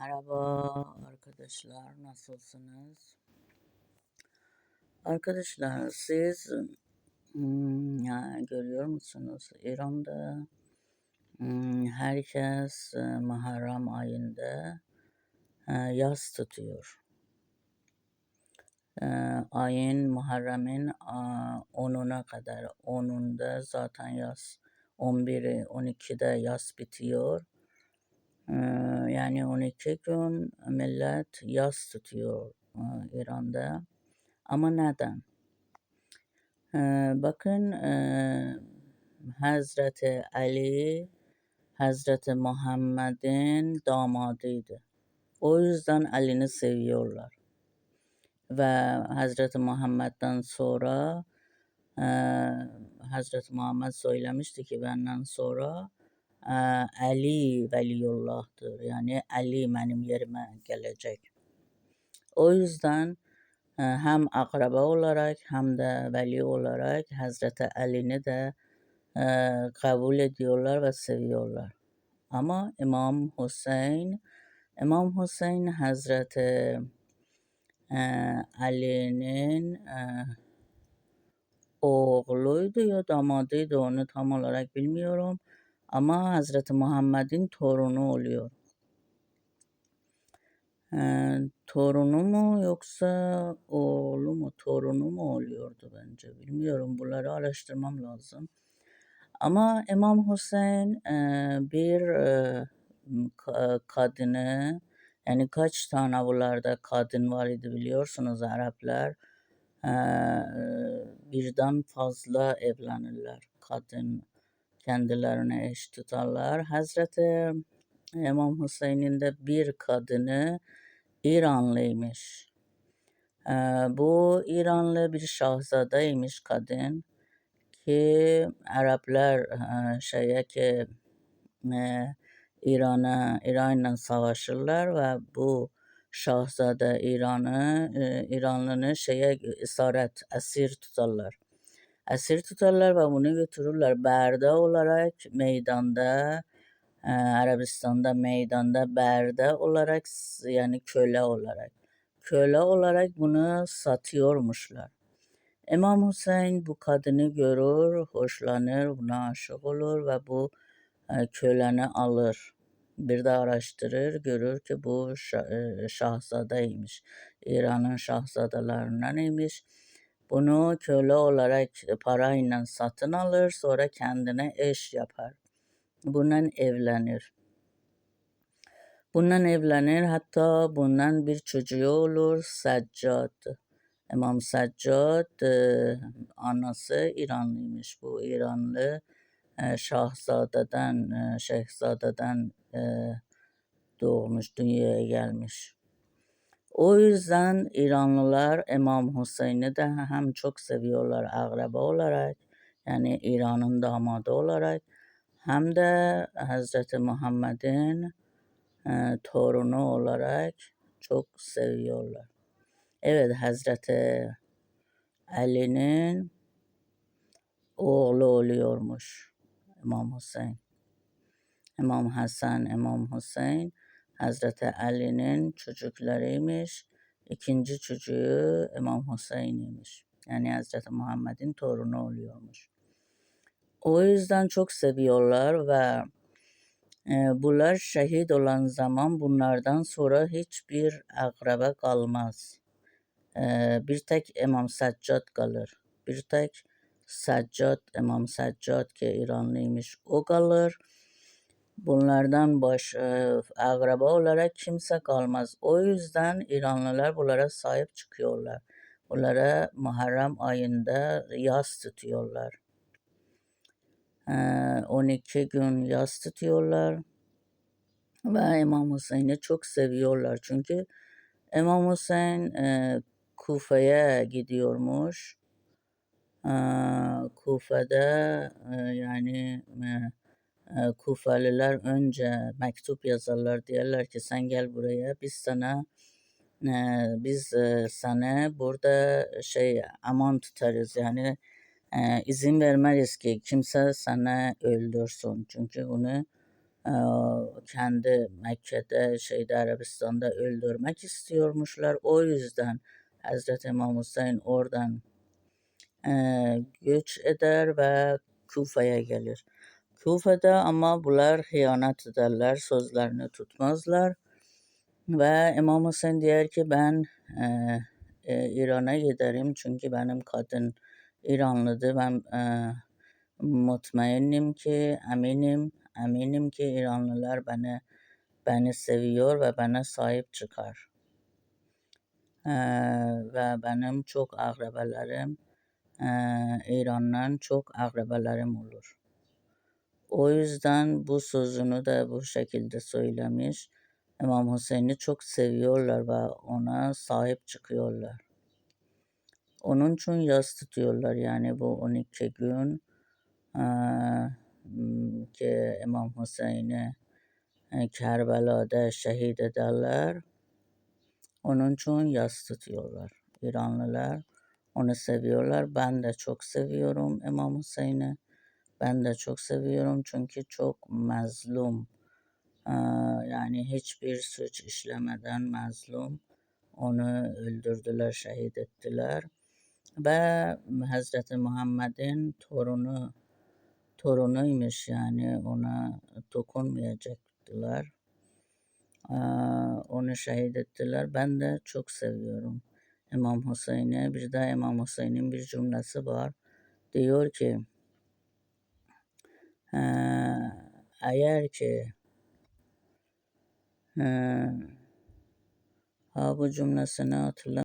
Merhaba arkadaşlar, nasılsınız? Arkadaşlar siz görüyor musunuz? İran'da herkes Muharrem ayında yas tutuyor. Ayın Muharrem'in 10'una kadar, 10'unda zaten yas, 11'i 12'de yas bitiyor. Yani 12 gün millet yas tutuyor İran'da. Ama neden? Bakın Hazreti Ali, Hazreti Muhammed'in damadıydı. O yüzden Ali'ni seviyorlar. Ve Hazreti Muhammed'den sonra Hazreti Muhammed söylemişti ki benden sonra Ali Veliyullah'tır. Yani Ali benim yerime gelecek. O yüzden hem akraba olarak hem de veli olarak Hazreti Ali'ni de kabul ediyorlar ve seviyorlar. Ama İmam Hüseyin Hazreti Ali'nin oğluydu ya damadıydı, onu tam olarak bilmiyorum. Ama Hazreti Muhammed'in torunu oluyor. Torunu mu yoksa oğlu mu, torunu mu oluyordu bence, bilmiyorum, bunları araştırmam lazım. Ama İmam Hüseyin bir kadını, yani kaç tane bunlarda kadın var idi biliyorsunuz, Araplar birden fazla evlenirler. Kadın kendilerine eş tutarlar. Hazreti İmam Hüseyin'in de bir kadını İranlıymış. Bu İranlı bir şahzadeymiş kadın ki Araplar İran'la savaşırlar ve bu şahzade İranlını esir tutarlar. Esir tutarlar ve bunu götürürler. Berde olarak meydanda, Arabistan'da meydanda berde olarak, yani köle olarak. Köle olarak bunu satıyormuşlar. İmam Hüseyin bu kadını görür, hoşlanır, buna aşık olur ve bu köleni alır. Bir de araştırır, görür ki bu şahzadeymiş. İran'ın şahzadelerinden imiş. Bunu köle olarak parayla satın alır, sonra kendine eş yapar. Bundan evlenir. Hatta bundan bir çocuğu olur, Seccad. İmam Seccad, anası İranlıymış. Bu İranlı şehzadeden doğmuş, dünyaya gelmiş. O yüzden İranlılar İmam Hüseyin'i de hem çok seviyorlar akraba olarak, yani İran'ın damadı olarak, hem de Hazreti Muhammed'in torunu olarak çok seviyorlar. Evet, Hazreti Ali'nin oğlu oluyormuş İmam Hüseyin. İmam Hasan, İmam Hüseyin Hazreti Ali'nin çocuklarıymış. İkinci çocuğu İmam Hüseyin'iymiş. Yani Hazreti Muhammed'in torunu oluyormuş. O yüzden çok seviyorlar ve bunlar şehit olan zaman bunlardan sonra hiçbir akraba kalmaz. Bir tek İmam Seccad kalır. Bir tek İmam Seccad ki İranlıymış, o kalır. Bunlardan akraba olarak kimse kalmaz. O yüzden İranlılar bunlara sahip çıkıyorlar. Bunlara Muharrem ayında yas tutuyorlar. 12 gün yas tutuyorlar. Ve İmam Hüseyin'i çok seviyorlar. Çünkü İmam Hüseyin Kufa'ya gidiyormuş. Kufa'da yani Kufaliler önce mektup yazarlar, diyorlar ki sen gel buraya, biz sana burada aman tutarız, yani izin vermeyiz ki kimse sana öldürsün, çünkü bunu kendi Mekke'de Arabistan'da öldürmek istiyormuşlar. O yüzden Hazreti İmam Hüseyin oradan göç eder ve Kufa'ya gelir. Kufa'da ama bunlar hıyanet ederler, sözlerini tutmazlar. Ve İmam Hüseyin diyor ki ben İran'a giderim çünkü benim kadın İranlıdır. Ben mutmainim ki, eminim ki İranlılar beni seviyor ve bana sahip çıkar. Ve benim çok akrabalarım İran'dan çok akrabalarım olur. O yüzden bu sözünü de bu şekilde söylemiş. İmam Hüseyin'i çok seviyorlar ve ona sahip çıkıyorlar. Onun için yas tutuyorlar yani bu 12 gün ki İmam Hüseyin'i Kerbela'da şehit ederler. Onun için yas tutuyorlar. İranlılar onu seviyorlar. Ben de çok seviyorum İmam Hüseyin'i. Ben de çok seviyorum çünkü çok mazlum. Yani hiçbir suç işlemeden mazlum. Onu öldürdüler, şehit ettiler. Ve Hazreti Muhammed'in torunuymuş yani ona dokunmayacaktılar. Onu şehit ettiler. Ben de çok seviyorum İmam Hüseyin'i. Bir de İmam Hüseyin'in bir cümlesi var. Diyor ki eğer ki bu cümlesini hatırlamıyorum.